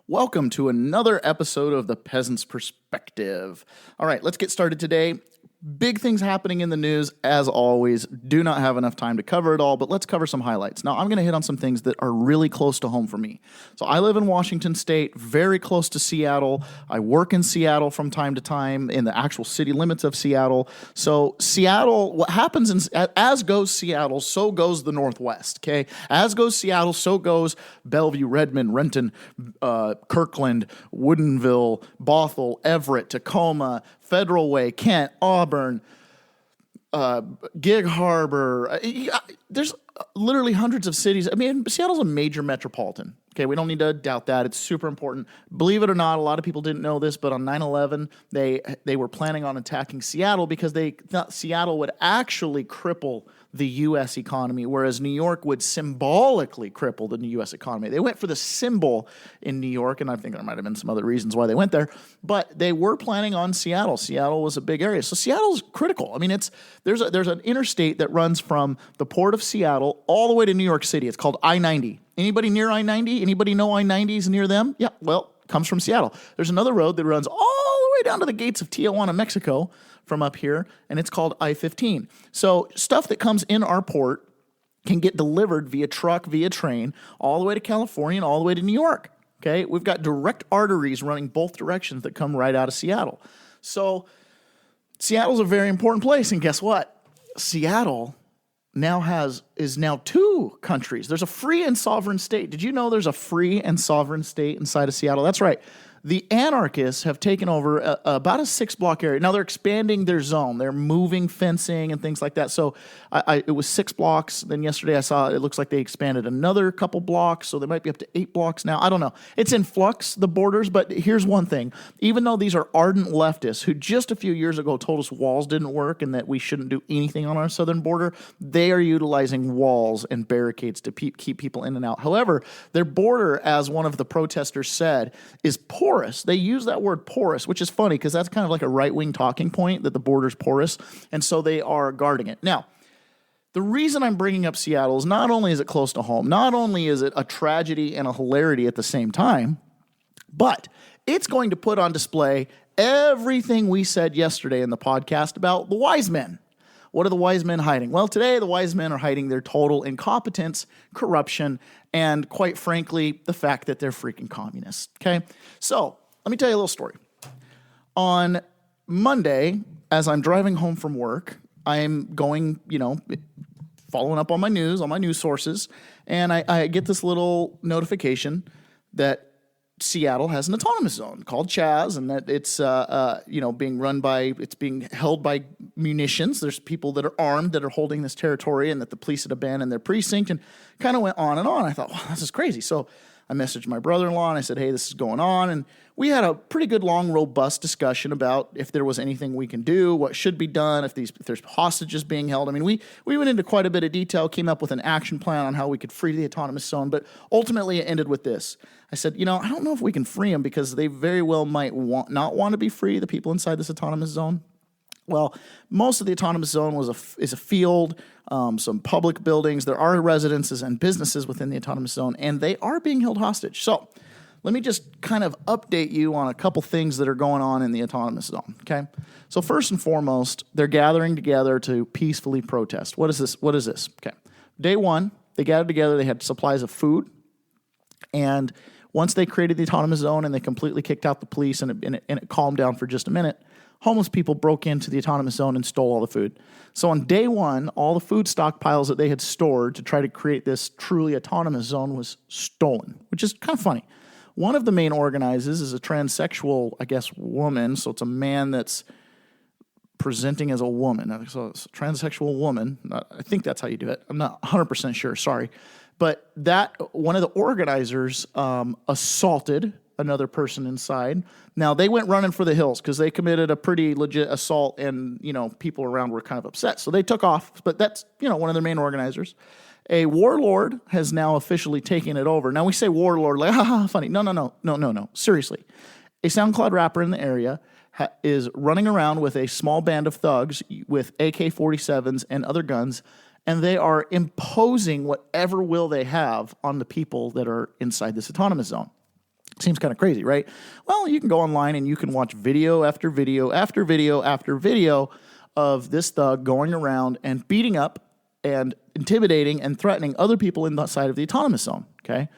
Welcome to another episode of the Peasants' Perspective. All right, let's get started today. Big things happening in the news, as always. Do not have enough time to cover it all, but let's cover some highlights. Now, I'm going to hit on some things that are really close to home for me. So I live in Washington State, very close to Seattle. I work in Seattle from time to time, in the actual city limits of Seattle. So Seattle, what happens, as goes Seattle, so goes the Northwest, okay? As goes Seattle, so goes Bellevue, Redmond, Renton, Kirkland, Woodinville, Bothell, Everett, Tacoma, Federal Way, Kent, Auburn, Gig Harbor. There's literally hundreds of cities. I mean, Seattle's a major metropolitan. Okay, we don't need to doubt that. It's super important. Believe it or not, a lot of people didn't know this, but on 9/11, they were planning on attacking Seattle because they thought Seattle would actually cripple the U.S. economy, whereas New York would symbolically cripple the U.S. economy. They went for the symbol in New York, and I think there might have been some other reasons why they went there, but they were planning on Seattle. Seattle was a big area. So Seattle's critical. I mean, there's an interstate that runs from the port of Seattle all the way to New York City. It's called I-90. Anybody near I-90? Anybody know I-90 is near them? Yeah, well, comes from Seattle. There's another road that runs all the way down to the gates of Tijuana, Mexico, from up here, and it's called I-15. So stuff that comes in our port can get delivered via truck, via train, all the way to California and all the way to New York. Okay, we've got direct arteries running both directions that come right out of Seattle. So Seattle's a very important place, and guess what? Seattle is now two countries. There's a free and sovereign state. Did you know there's a free and sovereign state inside of Seattle? That's right. The anarchists have taken over about a 6-block area. Now they're expanding their zone. They're moving fencing and things like that. So it was 6 blocks. Then yesterday I saw it looks like they expanded another couple blocks. So they might be up to 8 blocks now. I don't know. It's in flux, the borders. But here's one thing. Even though these are ardent leftists who just a few years ago told us walls didn't work and that we shouldn't do anything on our southern border, they are utilizing walls and barricades to keep people in and out. However, their border, as one of the protesters said, is porous. They use that word porous, which is funny because that's kind of like a right-wing talking point that the border's porous, and so they are guarding it. Now, the reason I'm bringing up Seattle is not only is it close to home, not only is it a tragedy and a hilarity at the same time, but it's going to put on display everything we said yesterday in the podcast about the wise men. What are the wise men hiding? Well, today the wise men are hiding their total incompetence, corruption, and quite frankly, the fact that they're freaking communists, okay? So let me tell you a little story. On Monday, as I'm driving home from work, I'm going, following up on my news, on my news sources, and I get this little notification that Seattle has an autonomous zone called CHAZ, and that it's being held by munitions. There's people that are armed that are holding this territory, and that the police had abandoned their precinct, and kind of went on and on. I thought, wow, this is crazy. So I messaged my brother-in-law and I said, hey, this is going on. And we had a pretty good, long, robust discussion about if there was anything we can do, what should be done, if there's hostages being held. I mean, we went into quite a bit of detail, came up with an action plan on how we could free the autonomous zone. But ultimately, it ended with this. I said, I don't know if we can free them because they very well might not want to be free, the people inside this autonomous zone. Well, most of the autonomous zone is a field, some public buildings. There are residences and businesses within the autonomous zone, and they are being held hostage. So let me just kind of update you on a couple things that are going on in the autonomous zone, okay? So first and foremost, they're gathering together to peacefully protest. What is this? Okay. Day one, they gathered together. They had supplies of food, and once they created the autonomous zone and they completely kicked out the police and it calmed down for just a minute, homeless people broke into the autonomous zone and stole all the food. So on day one, all the food stockpiles that they had stored to try to create this truly autonomous zone was stolen, which is kind of funny. One of the main organizers is a transsexual, woman. So it's a man that's presenting as a woman. So it's a transsexual woman. I think that's how you do it. I'm not 100% sure. Sorry. But one of the organizers assaulted another person inside. Now, they went running for the hills because they committed a pretty legit assault, and, people around were kind of upset. So they took off, but that's, one of their main organizers. A warlord has now officially taken it over. Now, we say warlord like, funny. No. Seriously. A SoundCloud rapper in the area is running around with a small band of thugs with AK-47s and other guns, and they are imposing whatever will they have on the people that are inside this autonomous zone. Seems kind of crazy, right? Well, you can go online and you can watch video after video after video after video of this thug going around and beating up and intimidating and threatening other people inside of the autonomous zone, okay?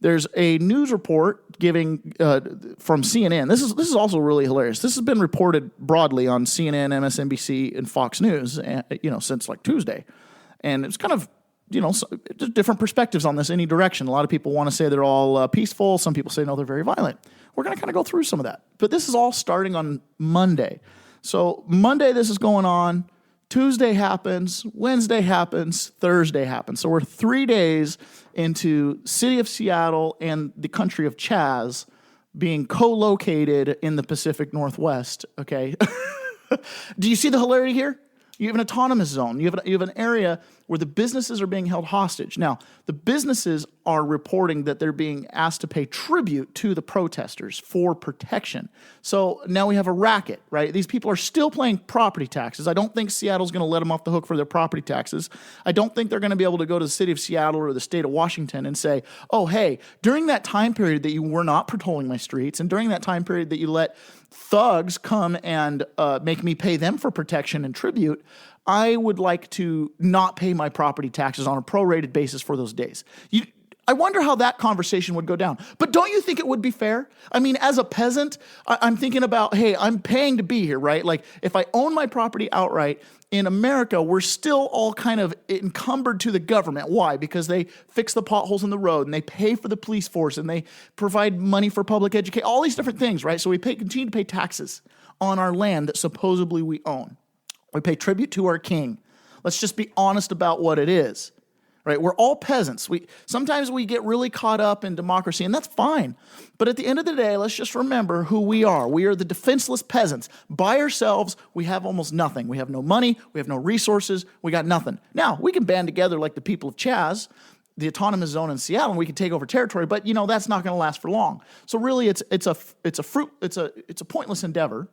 There's a news report giving from CNN. This is also really hilarious. This has been reported broadly on CNN, MSNBC, and Fox News, since like Tuesday. And it's kind of, different perspectives on this any direction. A lot of people want to say they're all peaceful. Some people say, no, they're very violent. We're going to kind of go through some of that. But this is all starting on Monday. So Monday, this is going on. Tuesday happens. Wednesday happens. Thursday happens. So we're 3 days into city of Seattle and the country of CHAZ being co-located in the Pacific Northwest, okay? Do you see the hilarity here? You have an autonomous zone. You have an area where the businesses are being held hostage. Now, the businesses are reporting that they're being asked to pay tribute to the protesters for protection. So now we have a racket, right? These people are still paying property taxes. I don't think Seattle's going to let them off the hook for their property taxes. I don't think they're going to be able to go to the city of Seattle or the state of Washington and say, oh, hey, during that time period that you were not patrolling my streets and during that time period that you let thugs come and make me pay them for protection and tribute, I would like to not pay my property taxes on a prorated basis for those days. I wonder how that conversation would go down. But don't you think it would be fair? I mean, as a peasant, I'm thinking about, hey, I'm paying to be here, right? Like, if I own my property outright, in America, we're still all kind of encumbered to the government. Why? Because they fix the potholes in the road, and they pay for the police force, and they provide money for public education, all these different things, right? So we continue to pay taxes on our land that supposedly we own. We pay tribute to our king. Let's just be honest about what it is, right? We're all peasants. Sometimes we get really caught up in democracy, and that's fine. But at the end of the day, let's just remember who we are. We are the defenseless peasants. By ourselves, we have almost nothing. We have no money. We have no resources. We got nothing. Now, we can band together like the people of CHAZ, the autonomous zone in Seattle, and we can take over territory. But that's not going to last for long. So really, it's a pointless endeavor.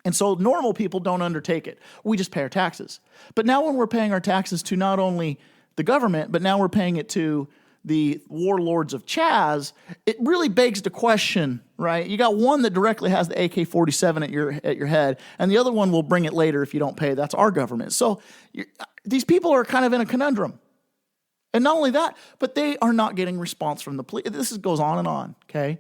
And so normal people don't undertake it. We just pay our taxes. But now when we're paying our taxes to not only the government, but now we're paying it to the warlords of CHAZ, it really begs the question, right? You got one that directly has the AK-47 at your head, and the other one will bring it later if you don't pay. That's our government. So these people are kind of in a conundrum. And not only that, but they are not getting response from the police. This goes on and on, okay?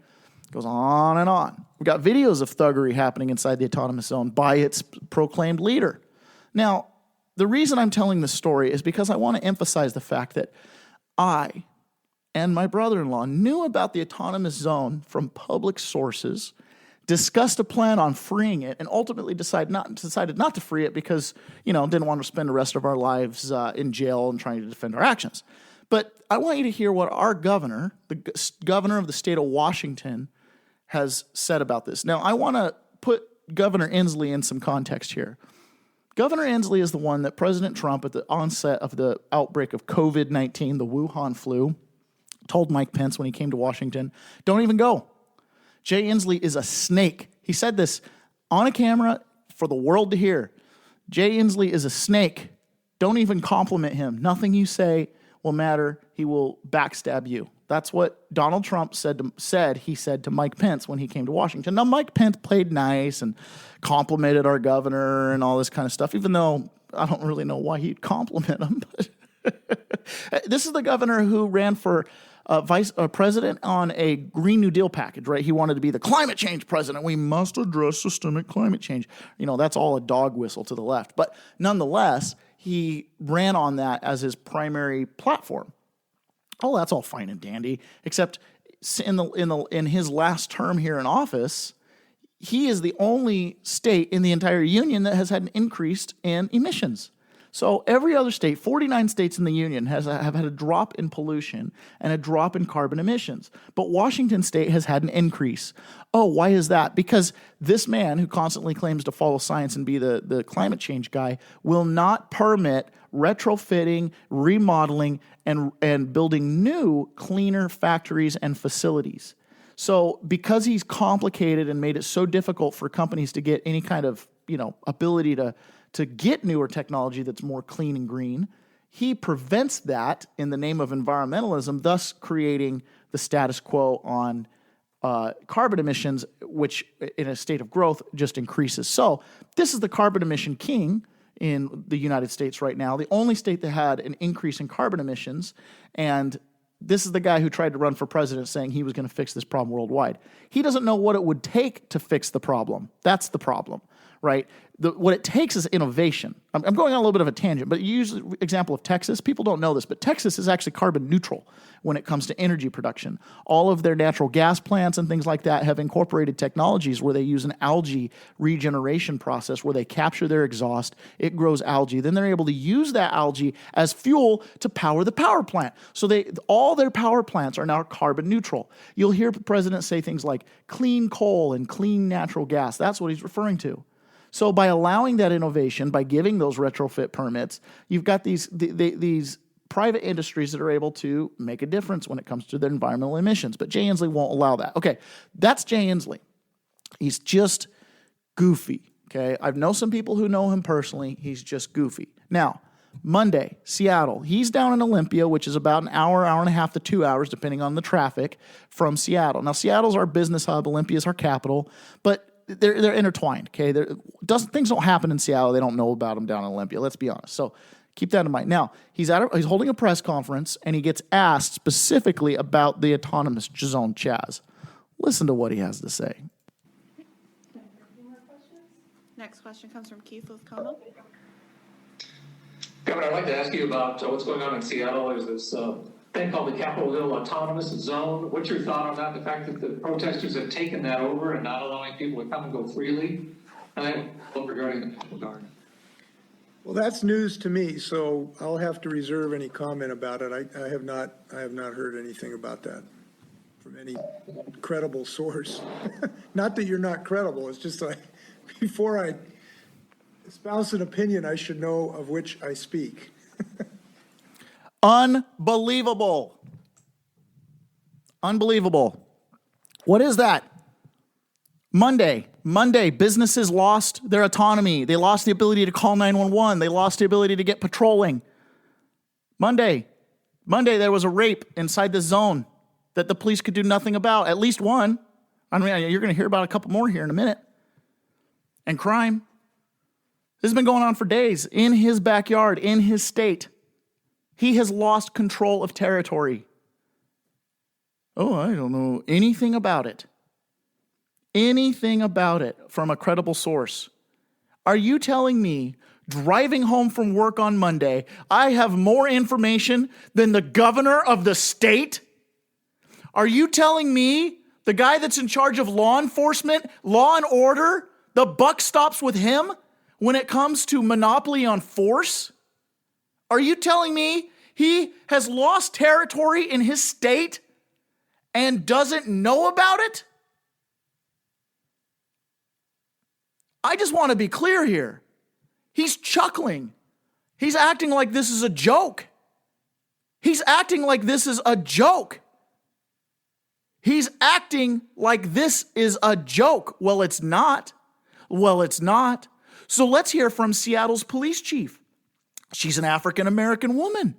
Goes on and on. We've got videos of thuggery happening inside the autonomous zone by its proclaimed leader. Now, the reason I'm telling this story is because I want to emphasize the fact that I and my brother-in-law knew about the autonomous zone from public sources, discussed a plan on freeing it, and ultimately decided not to free it because, didn't want to spend the rest of our lives in jail and trying to defend our actions. But I want you to hear what our governor, the governor of the state of Washington, has said about this. Now, I want to put Governor Inslee in some context here. Governor Inslee is the one that President Trump, at the onset of the outbreak of COVID-19, the Wuhan flu, told Mike Pence when he came to Washington, don't even go. Jay Inslee is a snake. He said this on a camera for the world to hear. Jay Inslee is a snake. Don't even compliment him. Nothing you say will matter. He will backstab you. That's what Donald Trump said to Mike Pence when he came to Washington. Now, Mike Pence played nice and complimented our governor and all this kind of stuff, even though I don't really know why he'd compliment him. But this is the governor who ran for vice president on a Green New Deal package, right? He wanted to be the climate change president. We must address systemic climate change. That's all a dog whistle to the left. But nonetheless, he ran on that as his primary platform. Oh, that's all fine and dandy, except in his last term here in office, he is the only state in the entire union that has had an increase in emissions. So every other state, 49 states in the union, have had a drop in pollution and a drop in carbon emissions. But Washington state has had an increase. Oh, why is that? Because this man, who constantly claims to follow science and be the climate change guy, will not permit retrofitting, remodeling, and building new, cleaner factories and facilities. So because he's complicated and made it so difficult for companies to get any kind of ability to get newer technology that's more clean and green, he prevents that in the name of environmentalism, thus creating the status quo on carbon emissions, which in a state of growth just increases. So this is the carbon emission king in the United States right now, the only state that had an increase in carbon emissions. And this is the guy who tried to run for president saying he was going to fix this problem worldwide. He doesn't know what it would take to fix the problem. That's the problem, right? What it takes is innovation. I'm going on a little bit of a tangent, but you use the example of Texas. People don't know this, but Texas is actually carbon neutral when it comes to energy production. All of their natural gas plants and things like that have incorporated technologies where they use an algae regeneration process where they capture their exhaust, it grows algae, then they're able to use that algae as fuel to power the power plant. So all their power plants are now carbon neutral. You'll hear the president say things like clean coal and clean natural gas. That's what he's referring to. So by allowing that innovation, by giving those retrofit permits, you've got these private industries that are able to make a difference when it comes to their environmental emissions. But Jay Inslee won't allow that. Okay, that's Jay Inslee. He's just goofy, okay? I know some people who know him personally. He's just goofy. Now, Monday, Seattle. He's down in Olympia, which is about an hour, hour and a half to 2 hours, depending on the traffic, from Seattle. Now, Seattle's our business hub. Olympia is our capital. But they're intertwined, okay? Things don't happen in Seattle. They don't know about them down in Olympia. Let's be honest. So keep that in mind. Now, he's holding a press conference, and he gets asked specifically about the autonomous zone, CHAZ. Listen to what he has to say. Next question comes from Keith with Como. Governor, I'd like to ask you about what's going on in Seattle. There's this thing called the Capitol Hill Autonomous Zone. What's your thought on that? The fact that the protesters have taken that over and not allowing people to come and go freely? And I have regarding the National Guard. Well, that's news to me, so I'll have to reserve any comment about it. I have not heard anything about that from any credible source. Not that you're not credible. It's just like before I espouse an opinion, I should know of which I speak. Unbelievable. Unbelievable. What is that? Monday, businesses lost their autonomy. They lost the ability to call 911. They lost the ability to get patrolling. Monday, there was a rape inside the zone that the police could do nothing about. At least one. I mean, you're going to hear about a couple more here in a minute. And crime. This has been going on for days in his backyard, in his state. He has lost control of territory. Oh, I don't know anything about it. Anything about it from a credible source. Are you telling me, driving home from work on Monday, I have more information than the governor of the state? Are you telling me, the guy that's in charge of law enforcement, law and order, the buck stops with him when it comes to monopoly on force? Are you telling me he has lost territory in his state and doesn't know about it? I just want to be clear here. He's chuckling. He's acting like this is a joke. He's acting like this is a joke. He's acting like this is a joke. Well, it's not. Well, it's not. So let's hear from Seattle's police chief. She's an African-American woman.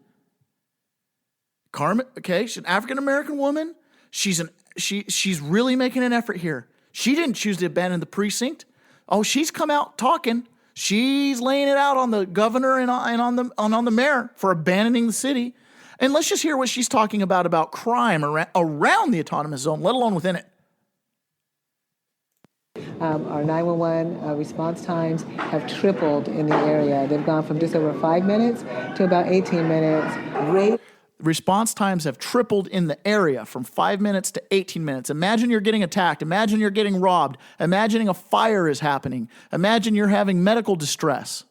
She's an African-American woman. She's really making an effort here. She didn't choose to abandon the precinct. Oh, she's come out talking. She's laying it out on the governor and on the mayor for abandoning the city. And let's just hear what she's talking about crime around the autonomous zone, let alone within it. Our 911 response times have tripled in the area. They've gone from just over 5 minutes to about 18 minutes. Response times have tripled in the area from 5 minutes to 18 minutes. Imagine you're getting attacked. Imagine you're getting robbed. Imagining a fire is happening. Imagine you're having medical distress.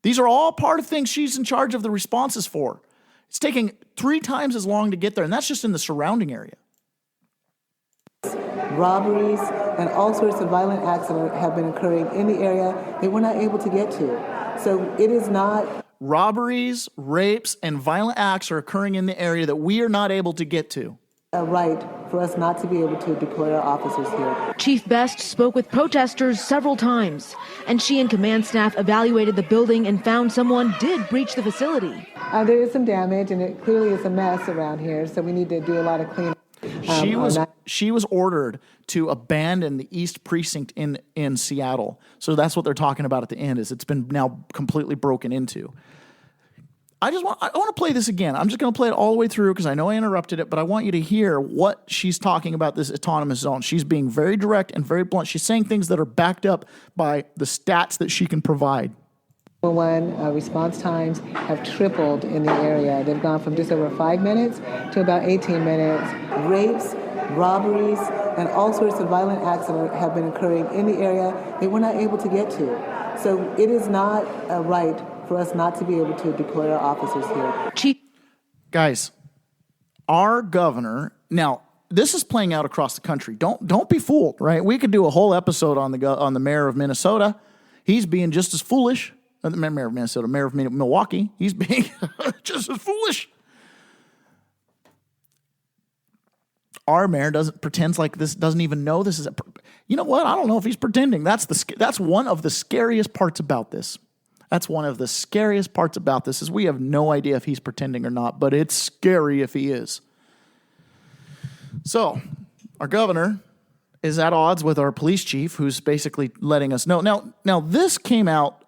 These are all part of things she's in charge of the responses for. It's taking 3 times as long to get there, and that's just in the surrounding area. Robberies and all sorts of violent acts have been occurring in the area that we're not able to get to. So it is not... Robberies, rapes, and violent acts are occurring in the area that we are not able to get to. A right for us not to be able to deploy our officers here. Chief Best spoke with protesters several times, and she and command staff evaluated the building and found someone did breach the facility. There is some damage, and it clearly is a mess around here, so we need to do a lot of cleanup. She was ordered to abandon the East Precinct in Seattle. So that's what they're talking about at the end. Is it's been now completely broken into. I want to play this again. I'm just going to play it all the way through because I know I interrupted it, but I want you to hear what she's talking about this autonomous zone. She's being very direct and very blunt. She's saying things that are backed up by the stats that she can provide. 911 response times have tripled in the area. They've gone from just over 5 minutes to about 18 minutes. Rapes, robberies, and all sorts of violent acts have been occurring in the area that we're not able to get to. So it is not right for us not to be able to deploy our officers here. Guys, our governor, now this is playing out across the country. Don't be fooled, right? We could do a whole episode on the mayor of Minnesota. He's being just as foolish. The mayor of Minnesota, mayor of Milwaukee, he's being just as foolish. Our mayor pretends like this, doesn't even know this is you know what? I don't know if he's pretending. That's one of the scariest parts about this. That's one of the scariest parts about this is we have no idea if he's pretending or not, but it's scary if he is. So, our governor is at odds with our police chief, who's basically letting us know. Now this came out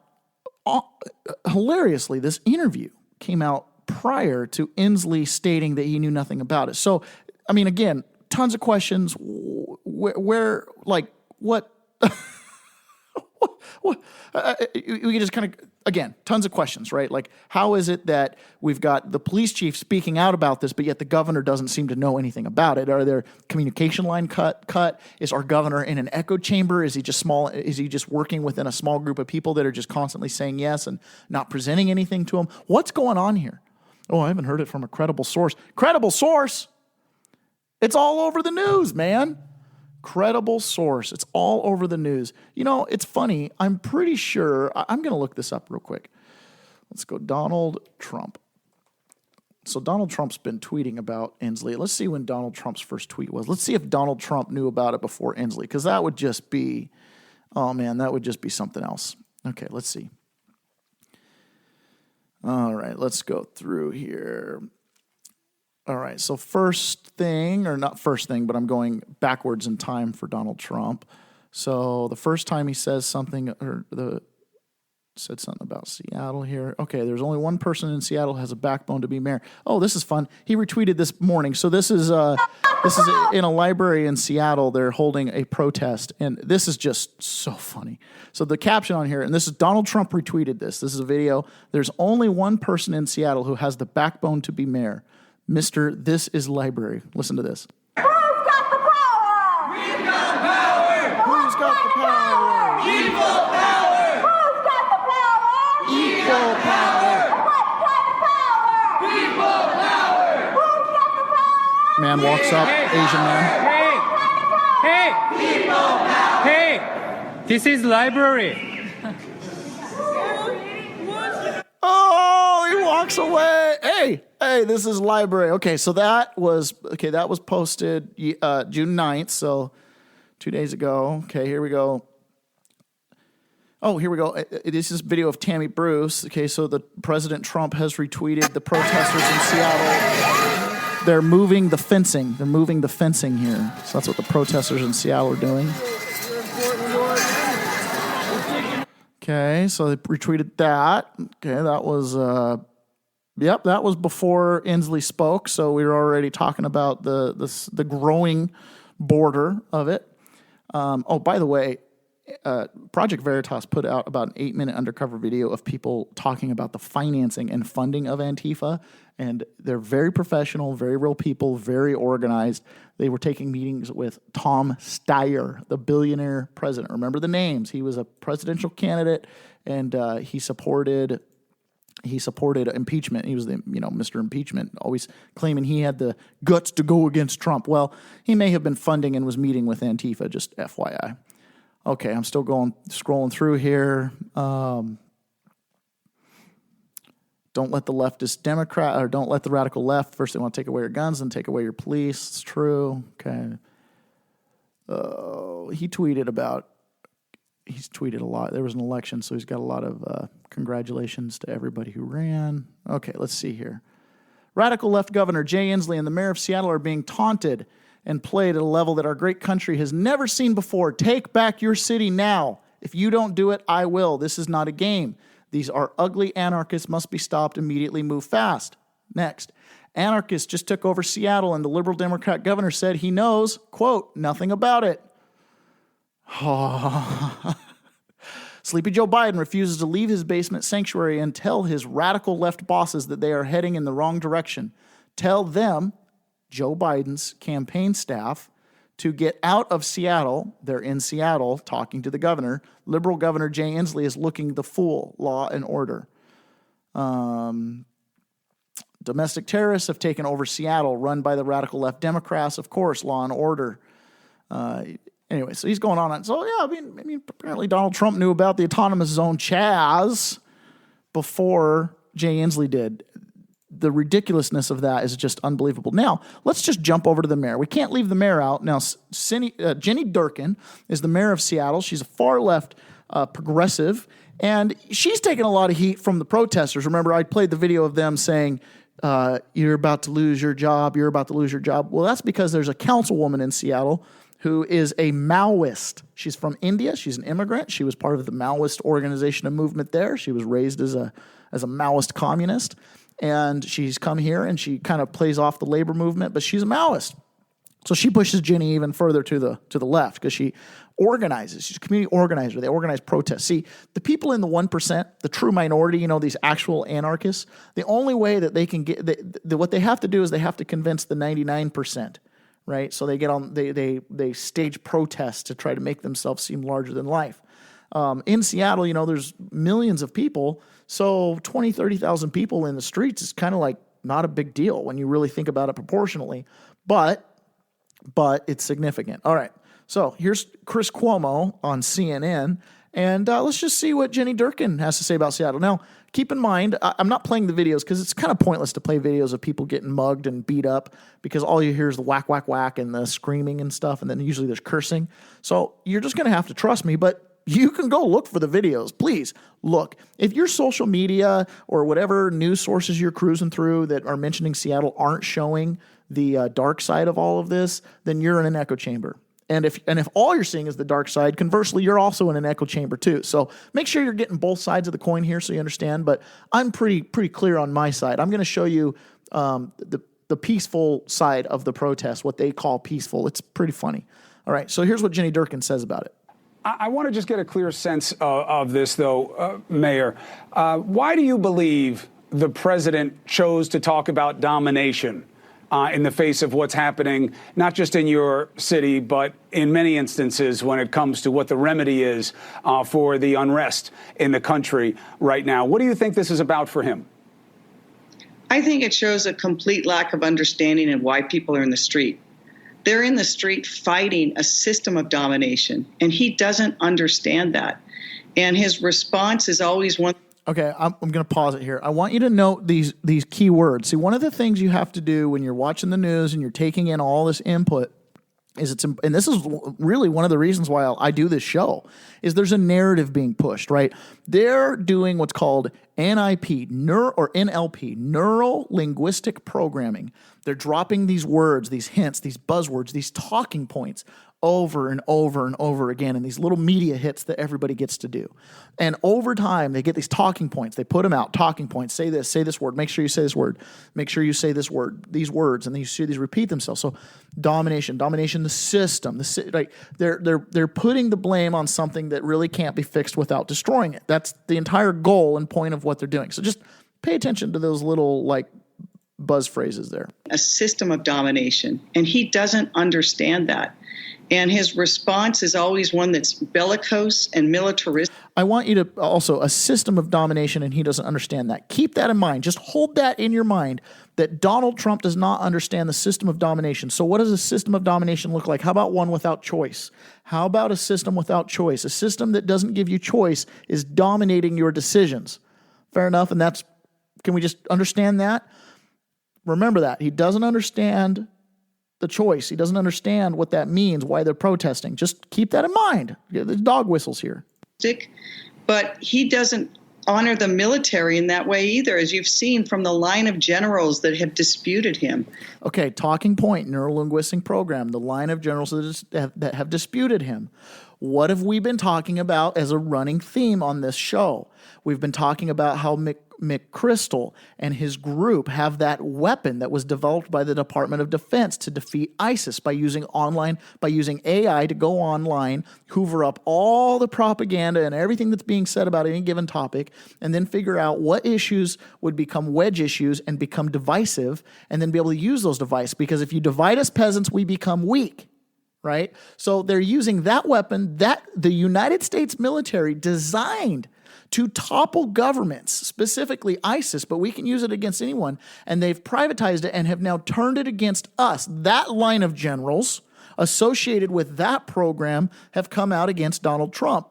hilariously. This interview came out prior to Inslee stating that he knew nothing about it. So, I mean, again, tons of questions. Where like, what? What? We just kind of, again, tons of questions, right? Like, how is it that we've got the police chief speaking out about this, but yet the governor doesn't seem to know anything about it? Are there communication line cut? Is our governor in an echo chamber? Is he just small? Is he just working within a small group of people that are just constantly saying yes and not presenting anything to him? What's going on here? Oh, I haven't heard it from a credible source. Credible source? It's all over the news, man. Credible source. It's all over the news. You know, it's funny. I'm pretty sure. I'm going to look this up real quick. Let's go Donald Trump. So Donald Trump's been tweeting about Inslee. Let's see when Donald Trump's first tweet was. Let's see if Donald Trump knew about it before Inslee, because that would just be, oh man, that would just be something else. Okay, let's see. All right, let's go through here. All right, so first thing, or not first thing, but I'm going backwards in time for Donald Trump. So the first time he says something, said something about Seattle here. Okay, there's only one person in Seattle who has a backbone to be mayor. Oh, this is fun. He retweeted this morning. So this is in a library in Seattle. They're holding a protest, and this is just so funny. So the caption on here, and this is Donald Trump retweeted this. This is a video. There's only one person in Seattle who has the backbone to be mayor. Mr. This is Library. Listen to this. Who's got the power? We've got power. Who's got the power? Equal power. Who's got the power? Equal power. What kind of power? People power. Who's got the power? Man walks up, Asian man. Hey! People power. Hey! This is library. Oh, he walks away. Hey, this is library. Okay, so that was posted June 9th, so 2 days ago. Okay, here we go. Oh, here we go. This is a video of Tammy Bruce. Okay, so the President Trump has retweeted the protesters in Seattle. They're moving the fencing. They're moving the fencing here. So that's what the protesters in Seattle are doing. Okay, so they retweeted that. Okay, that was, that was before Inslee spoke, so we were already talking about the growing border of it. Oh, by the way, Project Veritas put out about an 8-minute undercover video of people talking about the financing and funding of Antifa, and they're very professional, very real people, very organized. They were taking meetings with Tom Steyer, the billionaire president. Remember the names. He was a presidential candidate, and he supported impeachment. He was the Mr. Impeachment, always claiming he had the guts to go against Trump. Well, he may have been funding and was meeting with Antifa, just FYI. Okay, I'm still scrolling through here. Don't let the leftist Democrat, or don't let the radical left. First they want to take away your guns, then take away your police. It's true. Okay. He's tweeted a lot. There was an election, so he's got a lot of congratulations to everybody who ran. Okay, let's see here. Radical left Governor Jay Inslee and the mayor of Seattle are being taunted and played at a level that our great country has never seen before. Take back your city now. If you don't do it, I will. This is not a game. These are ugly anarchists, must be stopped immediately, move fast. Next. Anarchists just took over Seattle, and the liberal Democrat governor said he knows, quote, nothing about it. Sleepy Joe Biden refuses to leave his basement sanctuary and tell his radical left bosses that they are heading in the wrong direction. Tell them, Joe Biden's campaign staff, to get out of Seattle. They're in Seattle talking to the governor. Liberal Governor Jay Inslee is looking the fool. Law and order. Domestic terrorists have taken over Seattle, run by the radical left Democrats, of course, law and order. Anyway, so he's going on. So, yeah, I mean, apparently Donald Trump knew about the autonomous zone CHAZ before Jay Inslee did. The ridiculousness of that is just unbelievable. Now, let's just jump over to the mayor. We can't leave the mayor out. Now, Jenny Durkan is the mayor of Seattle. She's a far-left progressive, and she's taken a lot of heat from the protesters. Remember, I played the video of them saying, you're about to lose your job, you're about to lose your job. Well, that's because there's a councilwoman in Seattle who is a Maoist. She's from India. She's an immigrant. She was part of the Maoist organization and movement there. She was raised as a Maoist communist. And she's come here and she kind of plays off the labor movement, but she's a Maoist. So she pushes Jenny even further to the left because she organizes. She's a community organizer. They organize protests. See, the people in the 1%, the true minority, these actual anarchists, the only way that they can get what they have to do is they have to convince the 99%, right? So they get on they stage protests to try to make themselves seem larger than life. In Seattle, there's millions of people. So 20, 30,000 people in the streets is kind of like not a big deal when you really think about it proportionally. But it's significant. All right. So here's Chris Cuomo on CNN. And let's just see what Jenny Durkan has to say about Seattle. Now, keep in mind, I'm not playing the videos because it's kind of pointless to play videos of people getting mugged and beat up because all you hear is the whack, whack, whack and the screaming and stuff. And then usually there's cursing. So you're just going to have to trust me. But you can go look for the videos. Please look. If your social media or whatever news sources you're cruising through that are mentioning Seattle aren't showing the dark side of all of this, then you're in an echo chamber. And if all you're seeing is the dark side, conversely, you're also in an echo chamber too. So make sure you're getting both sides of the coin here so you understand. But I'm pretty clear on my side. I'm going to show you the peaceful side of the protest, what they call peaceful. It's pretty funny. All right. So here's what Jenny Durkan says about it. I want to just get a clear sense of this, though, Mayor. Why do you believe the president chose to talk about domination in the face of what's happening, not just in your city, but in many instances when it comes to what the remedy is for the unrest in the country right now? What do you think this is about for him? I think it shows a complete lack of understanding of why people are in the street. They're in the street fighting a system of domination, and he doesn't understand that. And his response is always one. Okay, I'm going to pause it here. I want you to note these key words. See, one of the things you have to do when you're watching the news and you're taking in all this input is and this is really one of the reasons why I do this show, is there's a narrative being pushed, right? They're doing what's called NLP, neuro-linguistic programming. They're dropping these words, these hints, these buzzwords, these talking points over and over and over again in these little media hits that everybody gets to do. And over time, they get these talking points. They put them out, talking points. Say this word. Make sure you say this word. Make sure you say this word, these words. And then you see these repeat themselves. So domination, the system. They're putting the blame on something that really can't be fixed without destroying it. That's the entire goal and point of what they're doing. So just pay attention to those little buzz phrases there. A system of domination, and he doesn't understand that. And his response is always one that's bellicose and militaristic. I want you to also, a system of domination, and he doesn't understand that. Keep that in mind. Just hold that in your mind that Donald Trump does not understand the system of domination. So what does a system of domination look like? How about one without choice? How about a system without choice? A system that doesn't give you choice is dominating your decisions. Fair enough? And can we just understand that? Remember that. He doesn't understand the choice. He doesn't understand what that means, why they're protesting. Just keep that in mind. There's dog whistles here. But he doesn't honor the military in that way either, as you've seen from the line of generals that have disputed him. Okay, talking point, neurolinguistic program, the line of generals that have disputed him. What have we been talking about as a running theme on this show? We've been talking about how McChrystal and his group have that weapon that was developed by the Department of Defense to defeat ISIS by using AI to go online, hoover up all the propaganda and everything that's being said about any given topic, and then figure out what issues would become wedge issues and become divisive, and then be able to use those devices. Because if you divide us peasants, we become weak. Right? So they're using that weapon that the United States military designed to topple governments, specifically ISIS, but we can use it against anyone. And they've privatized it and have now turned it against us. That line of generals associated with that program have come out against Donald Trump.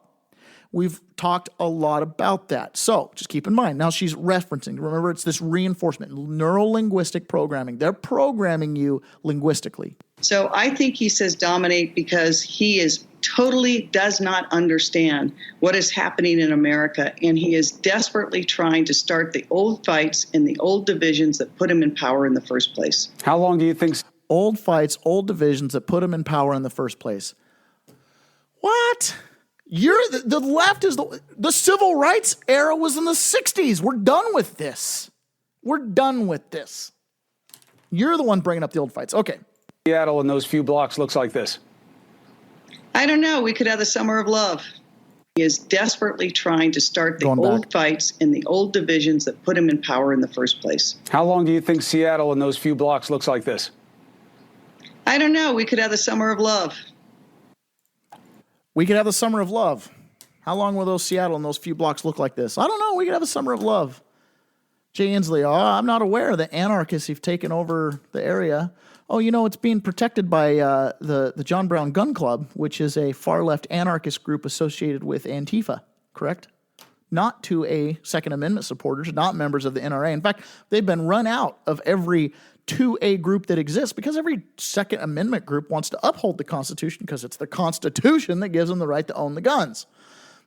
We've talked a lot about that. So just keep in mind, now she's referencing, remember, it's this reinforcement, neuro-linguistic programming. They're programming you linguistically. So I think he says dominate because he is totally does not understand what is happening in America, and he is desperately trying to start the old fights and the old divisions that put him in power in the first place. How long do you think? Old fights, old divisions that put him in power in the first place. What? The left is the civil rights era was in the 60s. We're done with this. We're done with this. You're the one bringing up the old fights. Okay. Seattle in those few blocks looks like this. I don't know. We could have the summer of love. He is desperately trying to start the old fights and the old divisions that put him in power in the first place. How long do you think Seattle in those few blocks looks like this? I don't know. We could have the summer of love. We could have the summer of love. How long will those Seattle and those few blocks look like this? I don't know. We could have a summer of love. Jay Inslee, I'm not aware that anarchists have taken over the area. Oh, it's being protected by the John Brown Gun Club, which is a far-left anarchist group associated with Antifa, correct? Not to a Second Amendment supporters, not members of the NRA. In fact, they've been run out of every 2A group that exists because every Second Amendment group wants to uphold the Constitution because it's the Constitution that gives them the right to own the guns.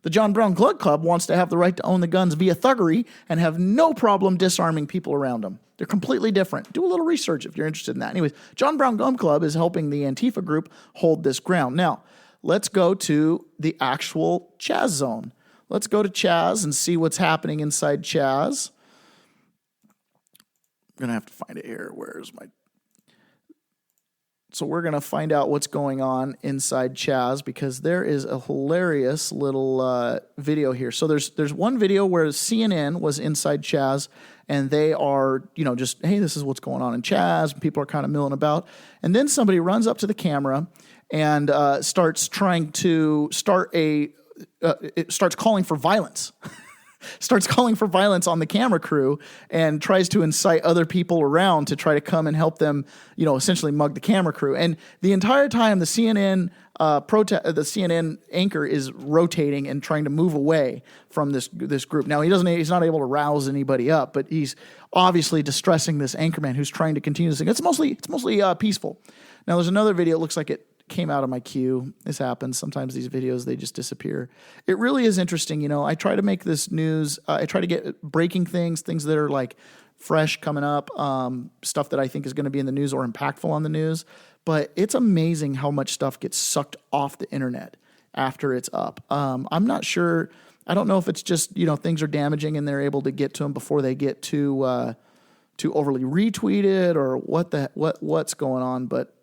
The John Brown Gun Club wants to have the right to own the guns via thuggery and have no problem disarming people around them. They're completely different. Do a little research if you're interested in that. Anyways, John Brown Gun Club is helping the Antifa group hold this ground. Now, let's go to the actual CHAZ zone. Let's go to CHAZ and see what's happening inside CHAZ. I'm going to have to find it here. So we're going to find out what's going on inside CHAZ because there is a hilarious little video here. So there's one video where CNN was inside CHAZ and they are, just, hey, this is what's going on in CHAZ. And people are kind of milling about. And then somebody runs up to the camera and starts calling for violence. Starts calling for violence on the camera crew and tries to incite other people around to try to come and help them, essentially mug the camera crew. And the entire time, the CNN CNN anchor is rotating and trying to move away from this group. Now he's not able to rouse anybody up, but he's obviously distressing this anchorman who's trying to continue this thing. It's mostly peaceful. Now there's another video. It looks like it came out of my queue. This happens. Sometimes these videos, they just disappear. It really is interesting. I try to make this news. I try to get breaking things that are like fresh coming up, stuff that I think is going to be in the news or impactful on the news. But it's amazing how much stuff gets sucked off the internet after it's up. I'm not sure. I don't know if it's just, things are damaging and they're able to get to them before they get too overly retweeted or what's going on, but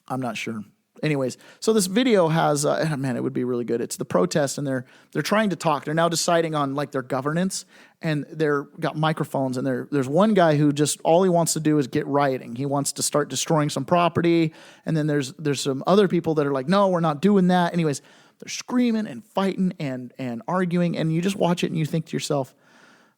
I'm not sure. Anyways, so this video has, it would be really good. It's the protest, and they're trying to talk. They're now deciding on their governance, and they're got microphones. And there's one guy who just all he wants to do is get rioting. He wants to start destroying some property, and then there's some other people that are like, no, we're not doing that. Anyways, they're screaming and fighting and arguing, and you just watch it and you think to yourself,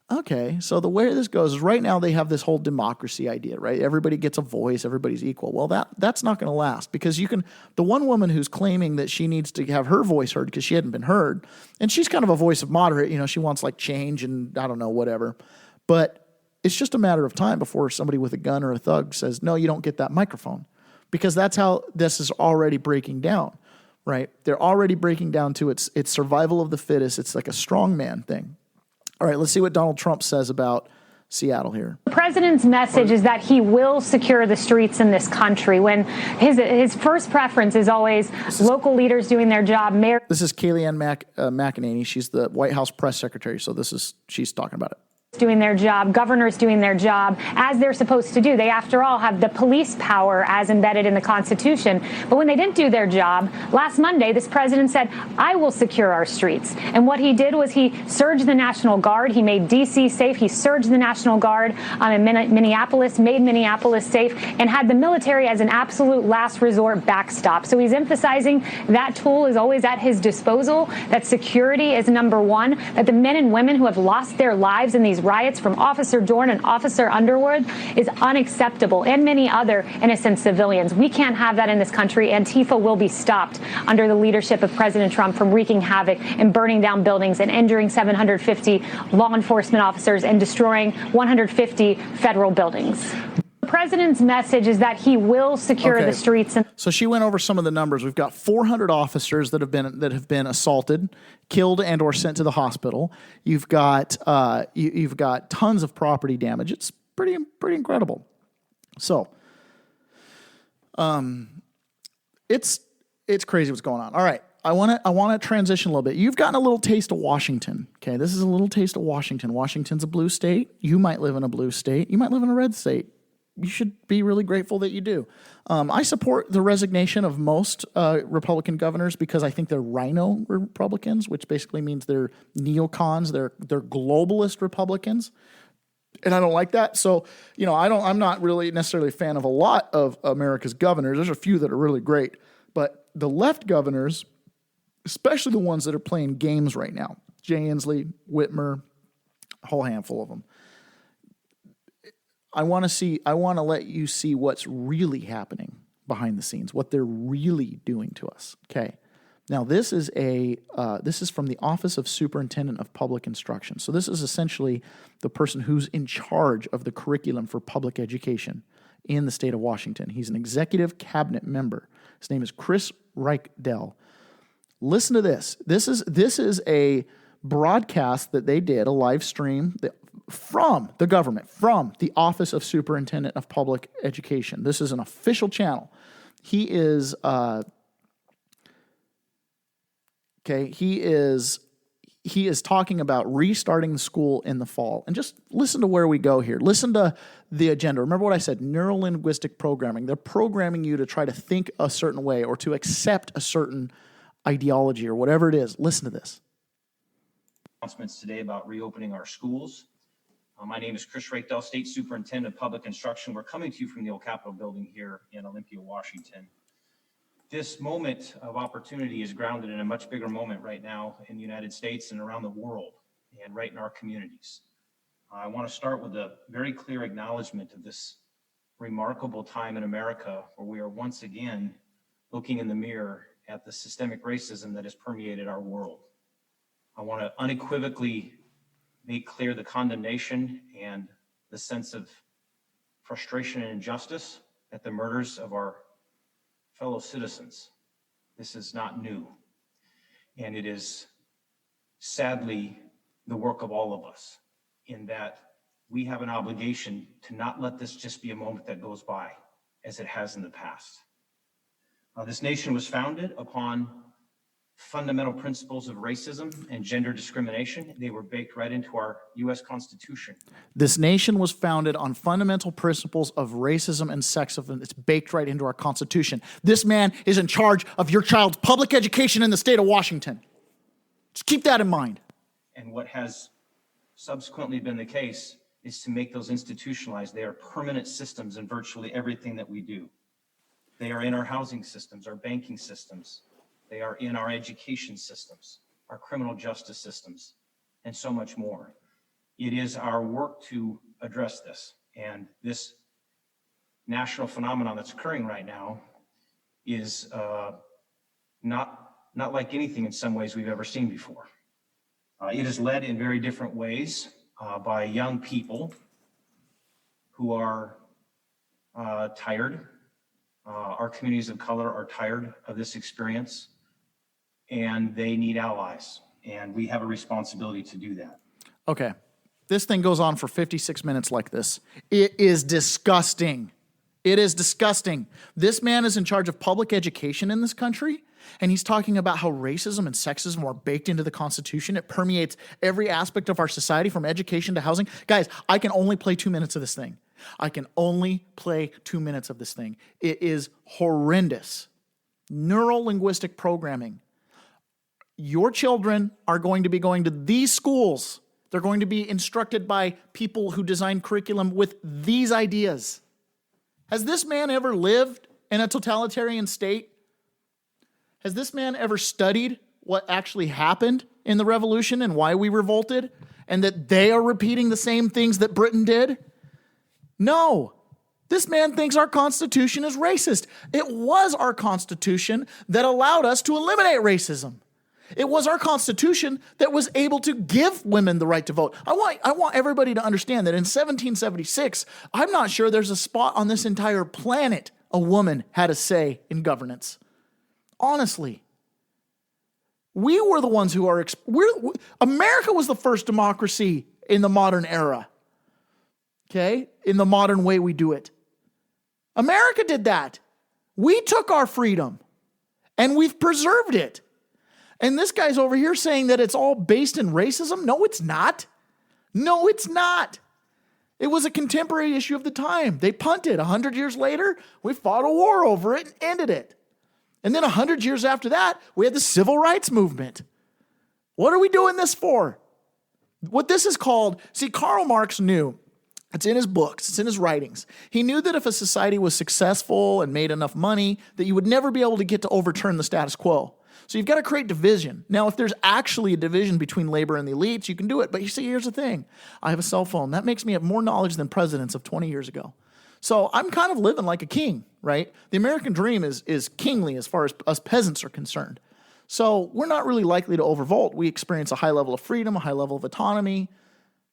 okay, so the way this goes is right now they have this whole democracy idea, right? Everybody gets a voice, everybody's equal. Well, that's not going to last because the one woman who's claiming that she needs to have her voice heard because she hadn't been heard, and she's kind of a voice of moderate, she wants change and I don't know, whatever. But it's just a matter of time before somebody with a gun or a thug says, no, you don't get that microphone, because that's how this is already breaking down, right? They're already breaking down to its survival of the fittest. It's like a strongman thing. All right, let's see what Donald Trump says about Seattle here. The president's message is that he will secure the streets in this country, when his first preference is always local leaders doing their job. This is Kellyanne McEnany. She's the White House press secretary, so she's talking about it. Doing their job, governors doing their job as they're supposed to do. They, after all, have the police power as embedded in the Constitution. But when they didn't do their job, last Monday, this president said, I will secure our streets. And what he did was he surged the National Guard. He made D.C. safe. He surged the National Guard in Minneapolis, made Minneapolis safe, and had the military as an absolute last resort backstop. So he's emphasizing that tool is always at his disposal, that security is number one, that the men and women who have lost their lives in these riots from Officer Dorn and Officer Underwood is unacceptable, and many other innocent civilians. We can't have that in this country. Antifa will be stopped under the leadership of President Trump from wreaking havoc and burning down buildings and injuring 750 law enforcement officers and destroying 150 federal buildings. The president's message is that he will secure the streets. So she went over some of the numbers. We've got 400 officers that have been assaulted, killed, and or sent to the hospital. You've got tons of property damage. It's pretty incredible. So, it's crazy what's going on. All right. I want to transition a little bit. You've gotten a little taste of Washington. Okay, this is a little taste of Washington. Washington's a blue state. You might live in a blue state. You might live in a red state. You should be really grateful that you do. I support the resignation of most Republican governors because I think they're rhino Republicans, which basically means they're neocons, they're globalist Republicans, and I don't like that. So, I'm not really necessarily a fan of a lot of America's governors. There's a few that are really great, but the left governors, especially the ones that are playing games right now, Jay Inslee, Whitmer, a whole handful of them. I want to let you see what's really happening behind the scenes, what they're really doing to us. Okay. Now this is from the Office of Superintendent of Public Instruction. So this is essentially the person who's in charge of the curriculum for public education in the state of Washington. He's an executive cabinet member. His name is Chris Reichel. Listen to this. This is a broadcast that they did, a live stream from the government, from the Office of Superintendent of Public Education. This is an official channel. He is talking about restarting the school in the fall. And just listen to where we go here. Listen to the agenda. Remember what I said, neuro-linguistic programming. They're programming you to try to think a certain way or to accept a certain ideology or whatever it is. Listen to this. Announcements today about reopening our schools. My name is Chris Reichel, State Superintendent of Public Instruction. We're coming to you from the old Capitol building here in Olympia, Washington. This moment of opportunity is grounded in a much bigger moment right now in the United States and around the world and right in our communities. I want to start with a very clear acknowledgement of this remarkable time in America where we are once again looking in the mirror at the systemic racism that has permeated our world. I want to unequivocally make clear the condemnation and the sense of frustration and injustice at the murders of our fellow citizens. This is not new, and it is sadly the work of all of us in that we have an obligation to not let this just be a moment that goes by as it has in the past. This nation was founded upon fundamental principles of racism and gender discrimination. They were baked right into our U.S. Constitution. This nation was founded on fundamental principles of racism and sexism. It's baked right into our Constitution. This man is in charge of your child's public education in the state of Washington. Just keep that in mind. And what has subsequently been the case is to make those institutionalized. They are permanent systems in virtually everything that we do. They are in our housing systems, our banking systems. They are in our education systems, our criminal justice systems, and so much more. It is our work to address this. And this national phenomenon that's occurring right now is not like anything in some ways we've ever seen before. It is led in very different ways by young people who are tired. Our communities of color are tired of this experience, and they need allies, and we have a responsibility to do that. Okay. This thing goes on for 56 minutes like this. It is disgusting. It is disgusting. This man is in charge of public education in this country, and he's talking about how racism and sexism are baked into the Constitution. It permeates every aspect of our society, from education to housing. Guys, I can only play 2 minutes of this thing. I can only play 2 minutes of this thing. It is horrendous. Neuro-linguistic programming. Your children are going to be going to these schools. They're going to be instructed by people who design curriculum with these ideas. Has this man ever lived in a totalitarian state? Has this man ever studied what actually happened in the revolution and why we revolted, and that they are repeating the same things that Britain did? No. This man thinks our Constitution is racist. It was our Constitution that allowed us to eliminate racism. It was our Constitution that was able to give women the right to vote. I want everybody to understand that in 1776, I'm not sure there's a spot on this entire planet a woman had a say in governance. Honestly. We were the ones who are... America was the first democracy in the modern era. Okay? In the modern way we do it. America did that. We took our freedom, and we've preserved it. And this guy's over here saying that it's all based in racism. No, it's not. No, it's not. It was a contemporary issue of the time. They punted. 100 years later, we fought a war over it and ended it. And then 100 years after that, we had the civil rights movement. What are we doing this for? What this is called, see, Karl Marx knew, it's in his books, it's in his writings. He knew that if a society was successful and made enough money, that you would never be able to get to overturn the status quo. So you've got to create division. Now, if there's actually a division between labor and the elites, you can do it. But you see, here's the thing. I have a cell phone. That makes me have more knowledge than presidents of 20 years ago. So I'm kind of living like a king, right? The American dream is kingly as far as us peasants are concerned. So we're not really likely to overvolt. We experience a high level of freedom, a high level of autonomy.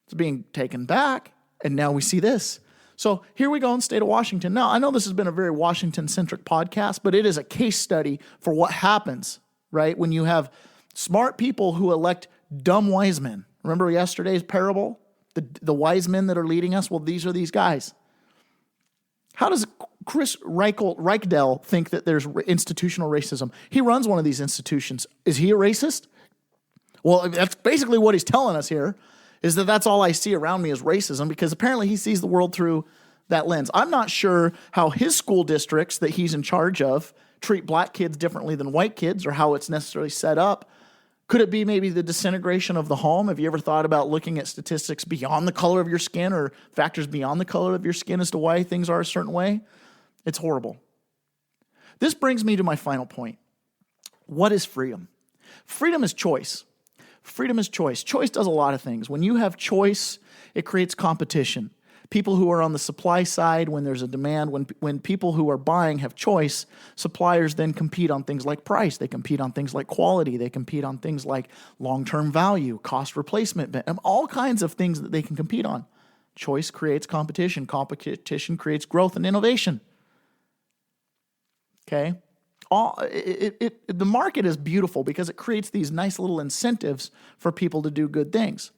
It's being taken back. And now we see this. So here we go in the state of Washington. Now, I know this has been a very Washington-centric podcast, but it is a case study for what happens, right, when you have smart people who elect dumb wise men. Remember yesterday's parable? The wise men that are leading us? Well, these are these guys. How does Chris Reichel think that there's institutional racism? He runs one of these institutions. Is he a racist? Well, that's basically what he's telling us here, is that that's all I see around me is racism, because apparently he sees the world through that lens. I'm not sure how his school districts that he's in charge of treat black kids differently than white kids, or how it's necessarily set up. Could it be maybe the disintegration of the home? Have you ever thought about looking at statistics beyond the color of your skin, or factors beyond the color of your skin as to why things are a certain way? It's horrible. This brings me to my final point. What is freedom? Freedom is choice. Freedom is choice. Choice does a lot of things. When you have choice, it creates competition. People who are on the supply side, when there's a demand, when people who are buying have choice, suppliers then compete on things like price. They compete on things like quality. They compete on things like long-term value, cost replacement, all kinds of things that they can compete on. Choice creates competition. Competition creates growth and innovation. Okay? The market is beautiful because it creates these nice little incentives for people to do good things.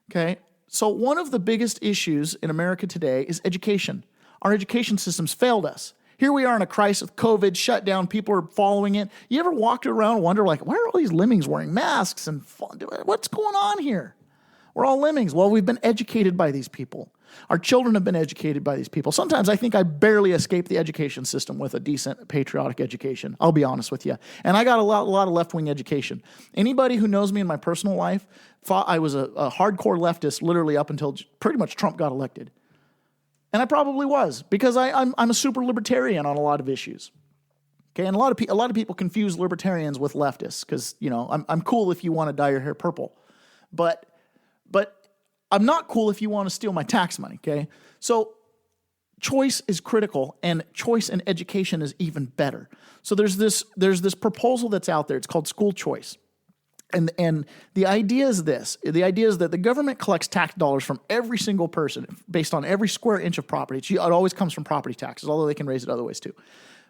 Okay? So one of the biggest issues in America today is education. Our education system's failed us. Here we are in a crisis with COVID, shut down, people are following it. You ever walked around and wonder, like, why are all these lemmings wearing masks? And what's going on here? We're all lemmings. Well, we've been educated by these people. Our children have been educated by these people. Sometimes I think I barely escaped the education system with a decent patriotic education. I'll be honest with you. And I got a lot of left-wing education. Anybody who knows me in my personal life thought I was a hardcore leftist literally up until pretty much Trump got elected. And I probably was, because I'm a super libertarian on a lot of issues. Okay, and a lot of people confuse libertarians with leftists, because, you know, I'm cool if you want to dye your hair purple. But I'm not cool if you want to steal my tax money, okay? So choice is critical, and choice in education is even better. So there's this proposal that's out there. It's called school choice. And the idea is this. The idea is that the government collects tax dollars from every single person based on every square inch of property. It always comes from property taxes, although they can raise it other ways too.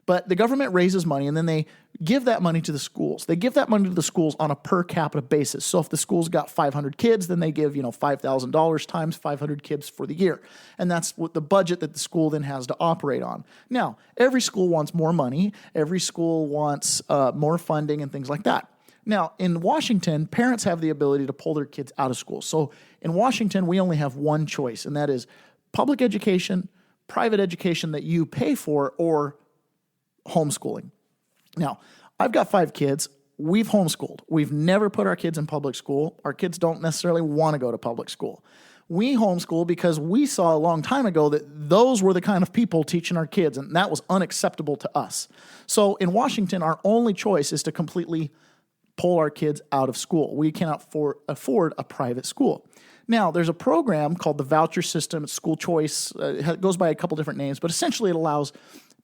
But the government raises money and then they give that money to the schools. They give that money to the schools on a per capita basis. So if the school's got 500 kids, then they give, $5,000 times 500 kids for the year. And that's what the budget that the school then has to operate on. Now, every school wants more money. Every school wants more funding and things like that. Now, in Washington, parents have the ability to pull their kids out of school. So in Washington, we only have one choice, and that is public education, private education that you pay for, or homeschooling. Now, I've got 5 kids. We've homeschooled. We've never put our kids in public school. Our kids don't necessarily want to go to public school. We homeschool because we saw a long time ago that those were the kind of people teaching our kids, and that was unacceptable to us. So in Washington, our only choice is to completely pull our kids out of school. We cannot afford a private school. Now, there's a program called the voucher system. It's school choice. It goes by a couple different names, but essentially it allows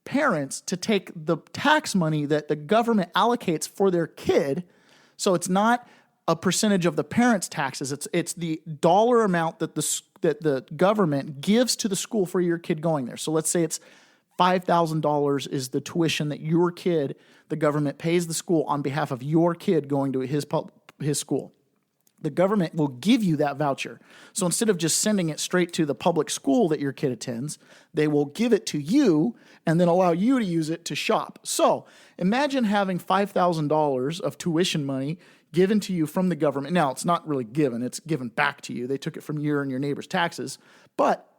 parents to take the tax money that the government allocates for their kid. So it's not a percentage of the parents' taxes. It's the dollar amount that the government gives to the school for your kid going there. So let's say it's $5,000 is the tuition that your kid, the government pays the school on behalf of your kid going to his school. The government will give you that voucher. So instead of just sending it straight to the public school that your kid attends, they will give it to you and then allow you to use it to shop. So imagine having $5,000 of tuition money given to you from the government. Now, it's not really given. It's given back to you. They took it from your and your neighbor's taxes. But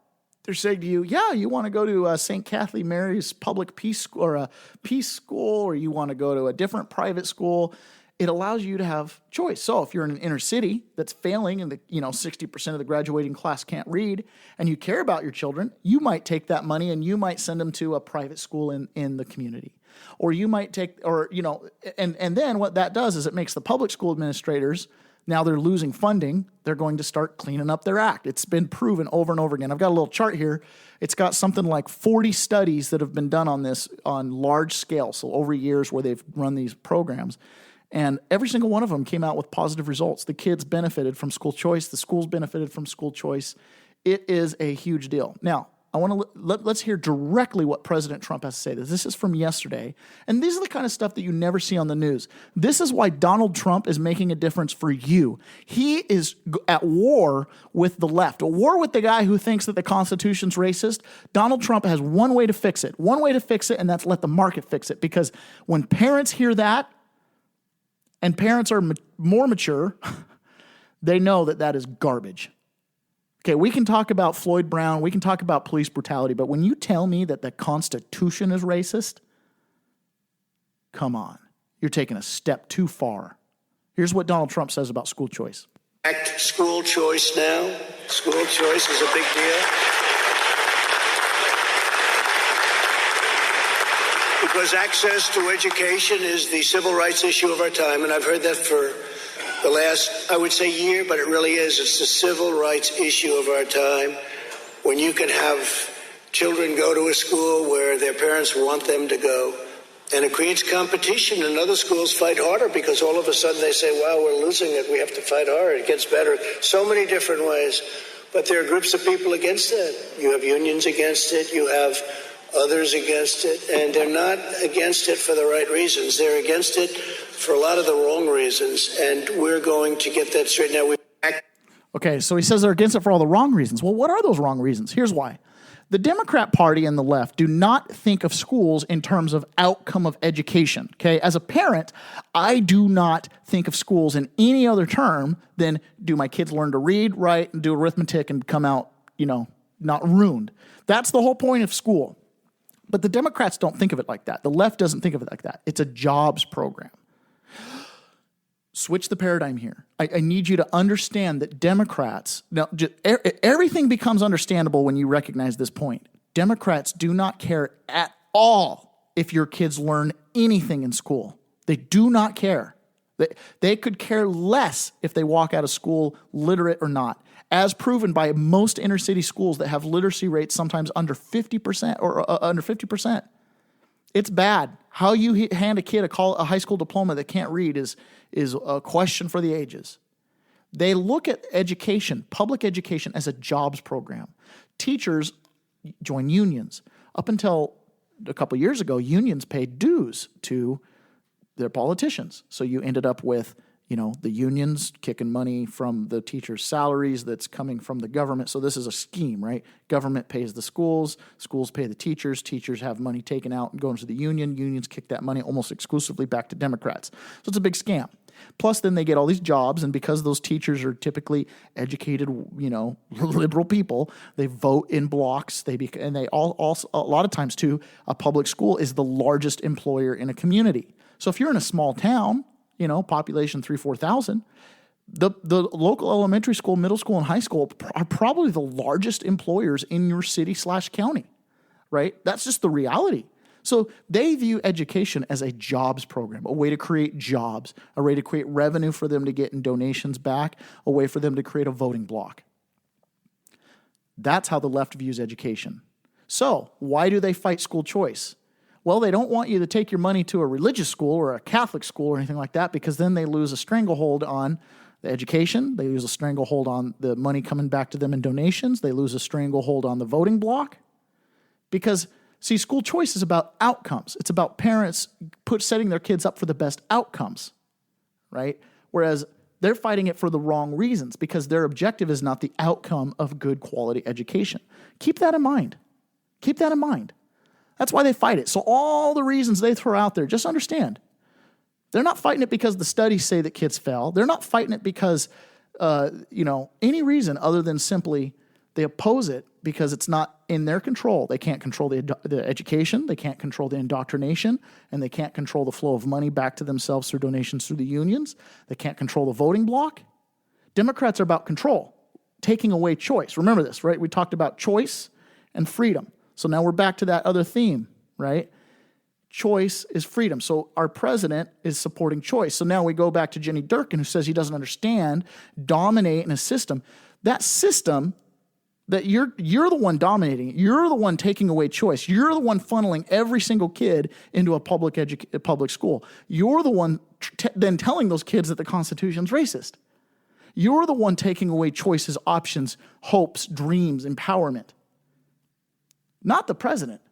they're saying to you, yeah, you want to go to St. Kathleen Mary's public peace school or a peace school, or you want to go to a different private school. It allows you to have choice. So if you're in an inner city that's failing and 60% of the graduating class can't read, and you care about your children, you might take that money and you might send them to a private school in the community. Or you might and then what that does is it makes the public school administrators, now they're losing funding, they're going to start cleaning up their act. It's been proven over and over again. I've got a little chart here. It's got something like 40 studies that have been done on this on large scale, so over years where they've run these programs. And every single one of them came out with positive results. The kids benefited from school choice. The schools benefited from school choice. It is a huge deal. Now, I want to let's hear directly what President Trump has to say. This is from yesterday. And these are the kind of stuff that you never see on the news. This is why Donald Trump is making a difference for you. He is at war with the left, a war with the guy who thinks that the Constitution's racist. Donald Trump has one way to fix it, and that's let the market fix it. Because when parents hear that, and parents are more mature, they know that that is garbage. Okay, we can talk about Floyd Brown, we can talk about police brutality, but when you tell me that the Constitution is racist, come on, you're taking a step too far. Here's what Donald Trump says about school choice. School choice now. School choice is a big deal. Because access to education is the civil rights issue of our time, and I've heard that for the last, I would say, year, but it really is. It's the civil rights issue of our time. When you can have children go to a school where their parents want them to go, and it creates competition, and other schools fight harder because all of a sudden they say, wow, we're losing it. We have to fight harder. It gets better. So many different ways. But there are groups of people against that. You have unions against it. You have others against it, and they're not against it for the right reasons. They're against it for a lot of the wrong reasons, and we're going to get that straight now. Okay, so he says they're against it for all the wrong reasons. Well, what are those wrong reasons? Here's why. The Democrat Party and the left do not think of schools in terms of outcome of education, okay? As a parent, I do not think of schools in any other term than do my kids learn to read, write, and do arithmetic and come out, not ruined. That's the whole point of school. But the Democrats don't think of it like that. The left doesn't think of it like that. It's a jobs program. Switch the paradigm here. I need you to understand that Democrats, now everything becomes understandable when you recognize this point. Democrats do not care at all if your kids learn anything in school. They do not care. They could care less if they walk out of school literate or not, as proven by most inner city schools that have literacy rates sometimes under 50% or under 50%. It's bad. How you hand a kid a high school diploma that can't read is a question for the ages. They look at education, public education, as a jobs program. Teachers join unions. Up until a couple years ago, unions paid dues to their politicians. So you ended up with, the unions kicking money from the teachers' salaries that's coming from the government. So this is a scheme, right? Government pays the schools, schools pay the teachers have money taken out and going to the unions kick that money almost exclusively back to Democrats. So it's a big scam. Plus, then they get all these jobs, and because those teachers are typically educated, liberal people, they vote in blocks. And they also a lot of times too, a public school is the largest employer in a community. So if you're in a small town, population 3,000-4,000, the local elementary school, middle school, and high school are probably the largest employers in your city/county, right? That's just the reality. So they view education as a jobs program, a way to create jobs, a way to create revenue for them to get in donations back, a way for them to create a voting bloc. That's how the left views education. So why do they fight school choice? Well, they don't want you to take your money to a religious school or a Catholic school or anything like that, because then they lose a stranglehold on the education. They lose a stranglehold on the money coming back to them in donations. They lose a stranglehold on the voting bloc. Because, see, school choice is about outcomes. It's about parents setting their kids up for the best outcomes, right? Whereas they're fighting it for the wrong reasons, because their objective is not the outcome of good quality education. Keep that in mind. Keep that in mind. That's why they fight it. So all the reasons they throw out there, just understand, they're not fighting it because the studies say that kids fail. They're not fighting it because, any reason other than simply they oppose it because it's not in their control. They can't control the education. They can't control the indoctrination, and they can't control the flow of money back to themselves through donations through the unions. They can't control the voting bloc. Democrats are about control, taking away choice. Remember this, right? We talked about choice and freedom. So now we're back to that other theme, right? Choice is freedom. So our president is supporting choice. So now we go back to Jenny Durkan, who says he doesn't understand, dominate in a system. That system that you're the one dominating, you're the one taking away choice. You're the one funneling every single kid into a public school. You're the one then telling those kids that the Constitution's racist. You're the one taking away choices, options, hopes, dreams, empowerment. Not the president.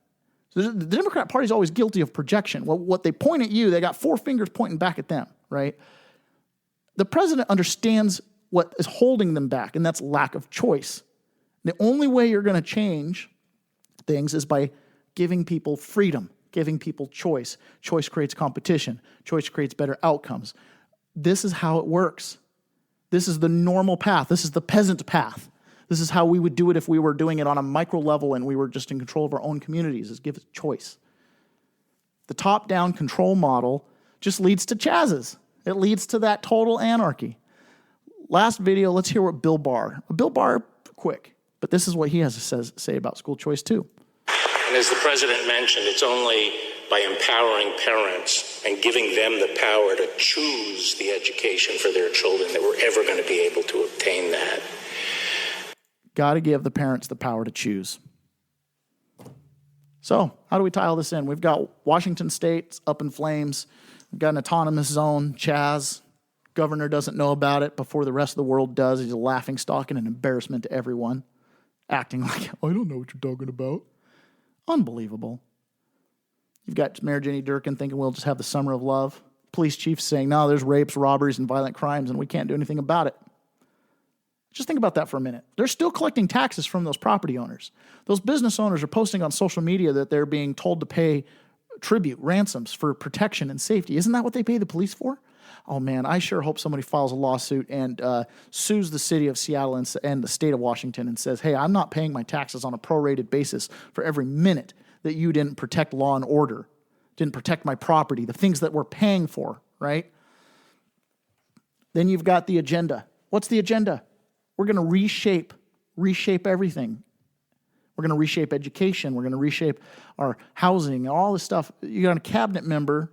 So the Democrat Party is always guilty of projection. Well, what they point at you, they got four fingers pointing back at them, right? The president understands what is holding them back, and that's lack of choice. The only way you're going to change things is by giving people freedom, giving people choice. Choice creates competition. Choice creates better outcomes. This is how it works. This is the normal path. This is the peasant path. This is how we would do it if we were doing it on a micro level and we were just in control of our own communities, is give it choice. The top-down control model just leads to CHAZs. It leads to that total anarchy. Last video, let's hear what Bill Barr, quick, but this is what he has to say about school choice too. And as the president mentioned, it's only by empowering parents and giving them the power to choose the education for their children that we're ever going to be able to obtain that. Got to give the parents the power to choose. So how do we tie all this in? We've got Washington State up in flames. We've got an autonomous zone, CHAZ. Governor doesn't know about it before the rest of the world does. He's a laughingstock and an embarrassment to everyone, acting like, I don't know what you're talking about. Unbelievable. You've got Mayor Jenny Durkan thinking we'll just have the summer of love. Police chiefs saying, no, there's rapes, robberies, and violent crimes, and we can't do anything about it. Just think about that for a minute. They're still collecting taxes from those property owners. Those business owners are posting on social media that they're being told to pay tribute, ransoms for protection and safety. Isn't that what they pay the police for? Oh man, I sure hope somebody files a lawsuit and sues the city of Seattle and the state of Washington and says, hey, I'm not paying my taxes on a prorated basis for every minute that you didn't protect law and order, didn't protect my property, the things that we're paying for, right? Then you've got the agenda. What's the agenda? We're going to reshape everything. We're going to reshape education. We're going to reshape our housing, all this stuff. You got a cabinet member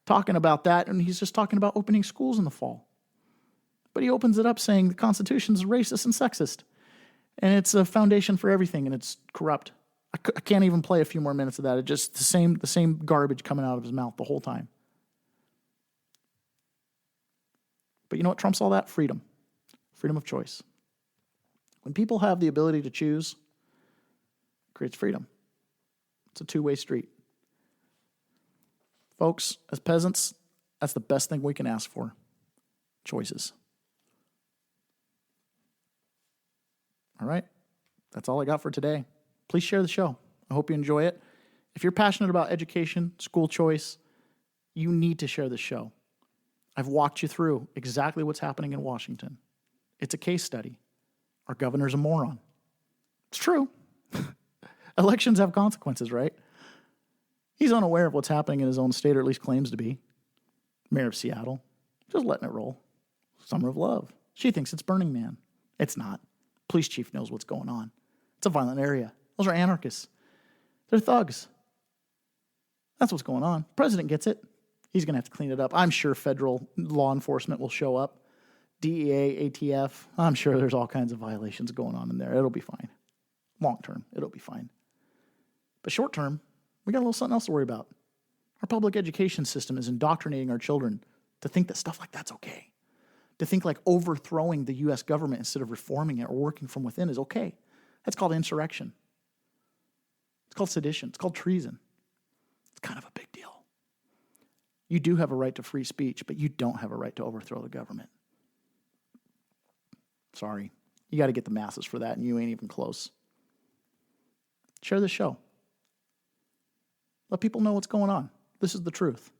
talking about that, and he's just talking about opening schools in the fall. But he opens it up saying the Constitution is racist and sexist, and it's a foundation for everything, and it's corrupt. I can't even play a few more minutes of that. It's just the same garbage coming out of his mouth the whole time. But you know what trumps all that? Freedom. Freedom of choice. When people have the ability to choose, it creates freedom. It's a two-way street. Folks, as peasants, that's the best thing we can ask for. Choices. All right? That's all I got for today. Please share the show. I hope you enjoy it. If you're passionate about education, school choice, you need to share the show. I've walked you through exactly what's happening in Washington. It's a case study. Our governor's a moron. It's true. Elections have consequences, right? He's unaware of what's happening in his own state, or at least claims to be. Mayor of Seattle, just letting it roll. Summer of Love. She thinks it's Burning Man. It's not. Police chief knows what's going on. It's a violent area. Those are anarchists. They're thugs. That's what's going on. President gets it. He's going to have to clean it up. I'm sure federal law enforcement will show up. DEA, ATF. I'm sure there's all kinds of violations going on in there. It'll be fine. Long term, it'll be fine. But short term, we got a little something else to worry about. Our public education system is indoctrinating our children to think that stuff like that's okay. To think like overthrowing the U.S. government instead of reforming it or working from within is okay. That's called insurrection. It's called sedition. It's called treason. It's kind of a big deal. You do have a right to free speech, but you don't have a right to overthrow the government. Sorry. You got to get the masses for that, and you ain't even close. Share this show. Let people know what's going on. This is the truth.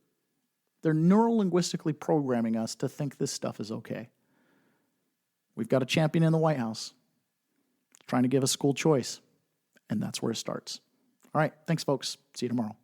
They're neurolinguistically programming us to think this stuff is okay. We've got a champion in the White House trying to give us school choice, and that's where it starts. All right, thanks, folks. See you tomorrow.